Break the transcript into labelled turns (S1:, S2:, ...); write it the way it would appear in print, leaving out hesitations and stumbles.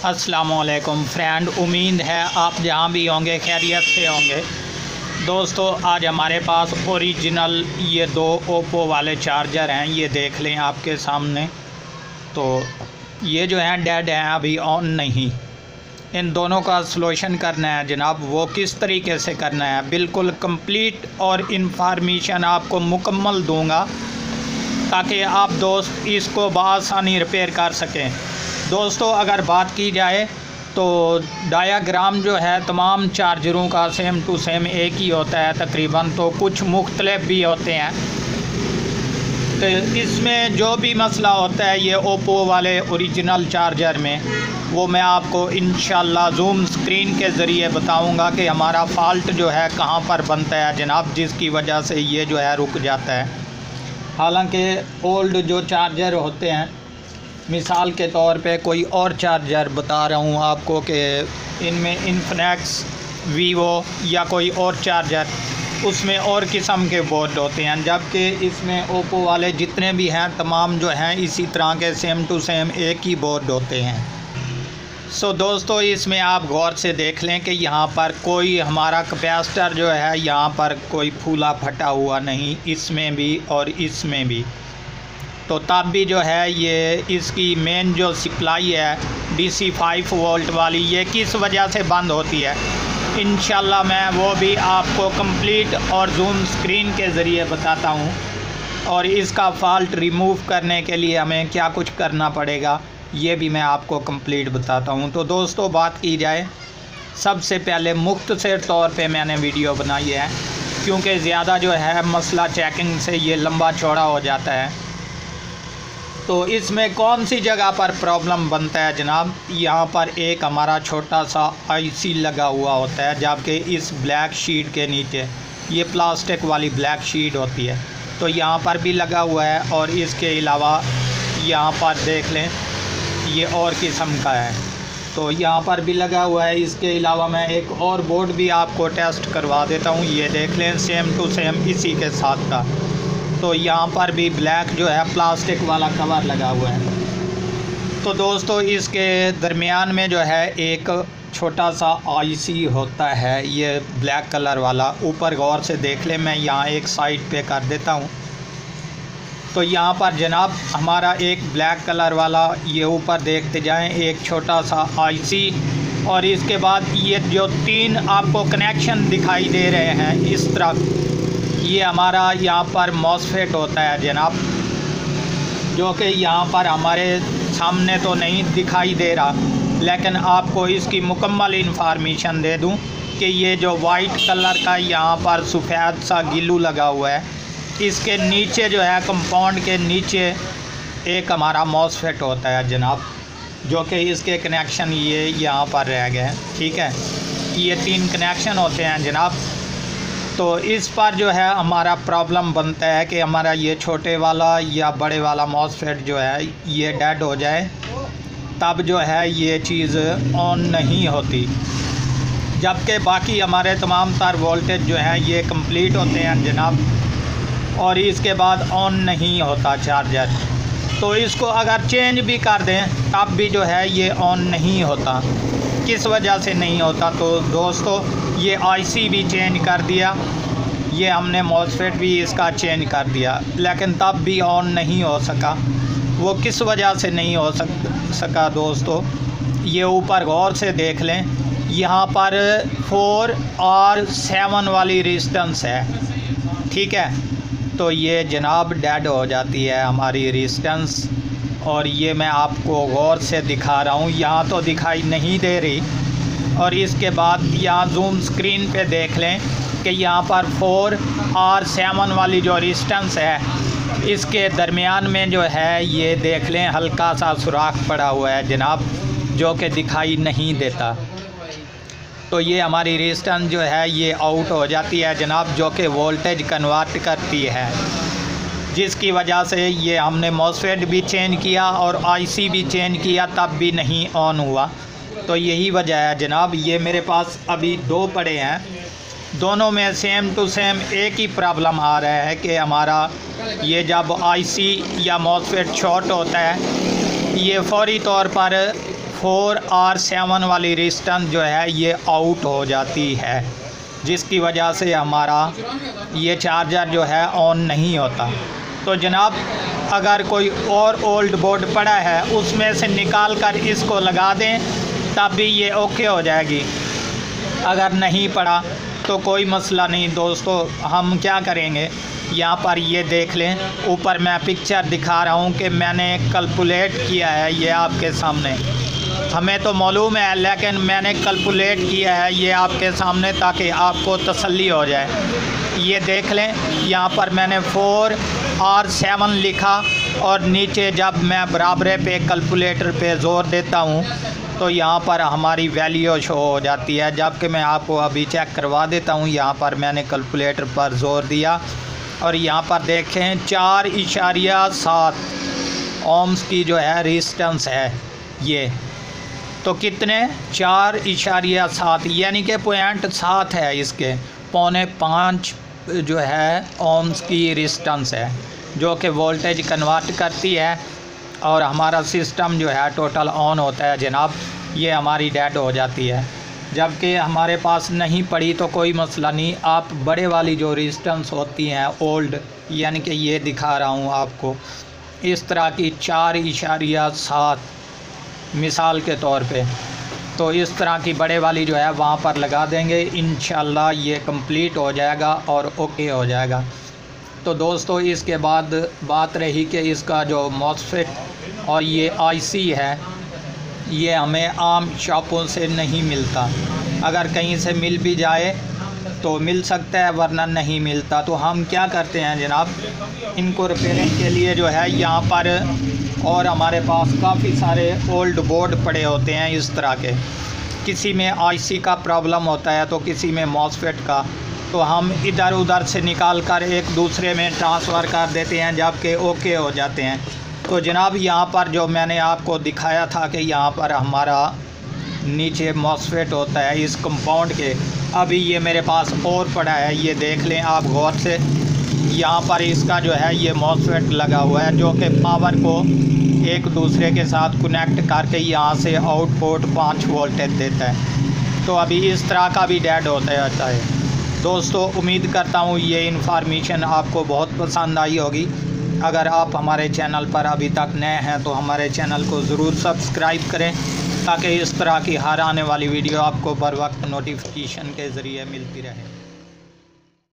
S1: अस्सलामुअलैकुम फ्रेंड, उम्मीद है आप जहाँ भी होंगे खैरियत से होंगे। दोस्तों, आज हमारे पास ओरिजिनल ये दो ओप्पो वाले चार्जर हैं। ये देख लें आपके सामने। तो ये जो हैं डेड हैं, अभी ऑन नहीं। इन दोनों का सॉल्यूशन करना है जनाब। वो किस तरीके से करना है, बिल्कुल कंप्लीट और इन्फॉर्मेशन आपको मुकम्मल दूंगा ताकि आप दोस्त इसको बआसानी रिपेयर कर सकें। दोस्तों, अगर बात की जाए तो डायाग्राम जो है तमाम चार्जरों का सेम टू सेम एक ही होता है तकरीबन, तो कुछ मुख्तलिफ भी होते हैं। तो इसमें जो भी मसला होता है ये ओप्पो वाले ओरिजिनल चार्जर में, वो मैं आपको इंशाल्लाह जूम स्क्रीन के ज़रिए बताऊंगा कि हमारा फ़ाल्ट जो है कहाँ पर बनता है जनाब, जिसकी वजह से ये जो है रुक जाता है। हालांकि ओल्ड जो चार्जर होते हैं, मिसाल के तौर पे कोई और चार्जर बता रहा हूँ आपको कि इनमें इन्फिनिक्स, वीवो या कोई और चार्जर, उसमें और किस्म के बोर्ड होते हैं, जबकि इसमें ओप्पो वाले जितने भी हैं तमाम जो हैं इसी तरह के सेम टू सेम एक ही बोर्ड होते हैं। सो दोस्तों, इसमें आप गौर से देख लें कि यहाँ पर कोई हमारा कैपेसिटर जो है यहाँ पर कोई फूला फटा हुआ नहीं, इसमें भी और इसमें भी। तो तब भी जो है ये इसकी मेन जो सप्लाई है DC 5 वोल्ट वाली, ये किस वजह से बंद होती है, इंशाल्लाह मैं वो भी आपको कंप्लीट और जूम स्क्रीन के ज़रिए बताता हूँ। और इसका फ़ाल्ट रिमूव करने के लिए हमें क्या कुछ करना पड़ेगा ये भी मैं आपको कंप्लीट बताता हूँ। तो दोस्तों, बात की जाए, सबसे पहले मुख्तसर तौर पे मैंने वीडियो बनाई है क्योंकि ज़्यादा जो है मसला चेकिंग से ये लंबा चौड़ा हो जाता है। तो इसमें कौन सी जगह पर प्रॉब्लम बनता है जनाब, यहाँ पर एक हमारा छोटा सा IC लगा हुआ होता है, जबकि इस ब्लैक शीट के नीचे ये प्लास्टिक वाली ब्लैक शीट होती है, तो यहाँ पर भी लगा हुआ है। और इसके अलावा यहाँ पर देख लें ये और किस्म का है, तो यहाँ पर भी लगा हुआ है। इसके अलावा मैं एक और बोर्ड भी आपको टेस्ट करवा देता हूँ, ये देख लें सेम टू सेम इसी के साथ का। तो यहाँ पर भी ब्लैक जो है प्लास्टिक वाला कवर लगा हुआ है। तो दोस्तों, इसके दरमियान में जो है एक छोटा सा IC होता है, ये ब्लैक कलर वाला। ऊपर गौर से देख लें, मैं यहाँ एक साइड पे कर देता हूँ। तो यहाँ पर जनाब हमारा एक ब्लैक कलर वाला, ये ऊपर देखते जाएं, एक छोटा सा IC, और इसके बाद ये जो तीन आपको कनेक्शन दिखाई दे रहे हैं इस तरफ, ये हमारा यहाँ पर मॉसफेट होता है जनाब, जो कि यहाँ पर हमारे सामने तो नहीं दिखाई दे रहा, लेकिन आपको इसकी मुकम्मल इन्फॉर्मेशन दे दूँ कि ये जो वाइट कलर का यहाँ पर सफ़ेद सा गिल्लू लगा हुआ है, इसके नीचे जो है कंपाउंड के नीचे एक हमारा मॉसफेट होता है जनाब, जो कि इसके कनेक्शन ये यहाँ पर रह गए हैं। ठीक है, ये तीन कनेक्शन होते हैं जनाब। तो इस पर जो है हमारा प्रॉब्लम बनता है कि हमारा ये छोटे वाला या बड़े वाला मॉसफेट जो है ये डेड हो जाए, तब जो है ये चीज़ ऑन नहीं होती, जबकि बाकी हमारे तमाम तार वोल्टेज जो हैं ये कंप्लीट होते हैं जनाब, और इसके बाद ऑन नहीं होता चार्जर। तो इसको अगर चेंज भी कर दें तब भी जो है ये ऑन नहीं होता। किस वजह से नहीं होता, तो दोस्तों ये IC भी चेंज कर दिया, ये हमने मॉसफेट भी इसका चेंज कर दिया, लेकिन तब भी ऑन नहीं हो सका। वो किस वजह से नहीं हो सका दोस्तों, ये ऊपर गौर से देख लें, यहाँ पर 4 और 7 वाली रेजिस्टेंस है। ठीक है, तो ये जनाब डेड हो जाती है हमारी रेजिस्टेंस, और ये मैं आपको गौर से दिखा रहा हूँ, यहाँ तो दिखाई नहीं दे रही। और इसके बाद यहाँ जूम स्क्रीन पे देख लें कि यहाँ पर 4 और 7 वाली जो रेजिस्टेंस है, इसके दरमियान में जो है ये देख लें हल्का सा सुराख पड़ा हुआ है जनाब, जो कि दिखाई नहीं देता। तो ये हमारी रेजिस्टेंस जो है ये आउट हो जाती है जनाब, जो कि वोल्टेज कन्वर्ट करती है, जिसकी वजह से ये हमने मॉसफेट भी चेंज किया और IC भी चेंज किया, तब भी नहीं ऑन हुआ। तो यही वजह है जनाब। ये मेरे पास अभी 2 पड़े हैं, दोनों में सेम टू सेम एक ही प्रॉब्लम आ रहा है कि हमारा ये जब IC या मॉसफेट शॉर्ट होता है, ये फौरी तौर पर 4R7 वाली रेजिस्टेंस जो है ये आउट हो जाती है, जिसकी वजह से हमारा ये चार्जर जो है ऑन नहीं होता। तो जनाब अगर कोई और ओल्ड बोर्ड पड़ा है उसमें से निकाल कर इसको लगा दें, तब भी ये ओके हो जाएगी। अगर नहीं पड़ा तो कोई मसला नहीं दोस्तों, हम क्या करेंगे, यहाँ पर ये देख लें, ऊपर मैं पिक्चर दिखा रहा हूँ कि मैंने कैलकुलेट किया है, ये आपके सामने। हमें तो मालूम है लेकिन मैंने कैलकुलेट किया है ये आपके सामने ताकि आपको तसल्ली हो जाए। ये देख लें, यहाँ पर मैंने 4R7 लिखा और नीचे जब मैं बराबरे पे कैलकुलेटर पे ज़ोर देता हूँ तो यहाँ पर हमारी वैल्यू शो हो जाती है। जबकि मैं आपको अभी चेक करवा देता हूँ, यहाँ पर मैंने कैलकुलेटर पर ज़ोर दिया और यहाँ पर देखें 4.7 ओम्स की जो है रेजिस्टेंस है ये, तो कितने 4.7 यानी कि 0.7 है, इसके 4.5 जो है ओम्स की रेजिस्टेंस है, जो कि वोल्टेज कन्वर्ट करती है और हमारा सिस्टम जो है टोटल ऑन होता है जनाब। ये हमारी डेड हो जाती है। जबकि हमारे पास नहीं पड़ी तो कोई मसला नहीं, आप बड़े वाली जो रेजिस्टेंस होती हैं ओल्ड, यानी कि ये दिखा रहा हूँ आपको, इस तरह की 4.7 मिसाल के तौर पे, तो इस तरह की बड़े वाली जो है वहाँ पर लगा देंगे, इंशाल्लाह ये कंप्लीट हो जाएगा और ओके हो जाएगा। तो दोस्तों इसके बाद बात रही कि इसका जो मॉसफेट और ये आईसी है, ये हमें आम शॉपों से नहीं मिलता। अगर कहीं से मिल भी जाए तो मिल सकता है, वरना नहीं मिलता। तो हम क्या करते हैं जनाब, इनको रिपेयरिंग के लिए जो है यहाँ पर, और हमारे पास काफ़ी सारे ओल्ड बोर्ड पड़े होते हैं इस तरह के, किसी में आईसी का प्रॉब्लम होता है तो किसी में मॉसफेट का, तो हम इधर उधर से निकाल कर एक दूसरे में ट्रांसफ़र कर देते हैं, जबकि ओके हो जाते हैं। तो जनाब यहाँ पर जो मैंने आपको दिखाया था कि यहाँ पर हमारा नीचे मॉसफेट होता है इस कंपाउंड के, अभी ये मेरे पास और पड़ा है, ये देख लें आप गौर से। यहाँ पर इसका जो है ये मॉसफेट लगा हुआ है, जो कि पावर को एक दूसरे के साथ कनेक्ट करके यहाँ से आउटपुट 5 वोल्टेज देता है। तो अभी इस तरह का भी डेड होता है। दोस्तों उम्मीद करता हूँ ये इन्फॉर्मेशन आपको बहुत पसंद आई होगी। अगर आप हमारे चैनल पर अभी तक नए हैं तो हमारे चैनल को ज़रूर सब्सक्राइब करें, ताकि इस तरह की हर आने वाली वीडियो आपको बर वक्त नोटिफिकेशन के ज़रिए मिलती रहे।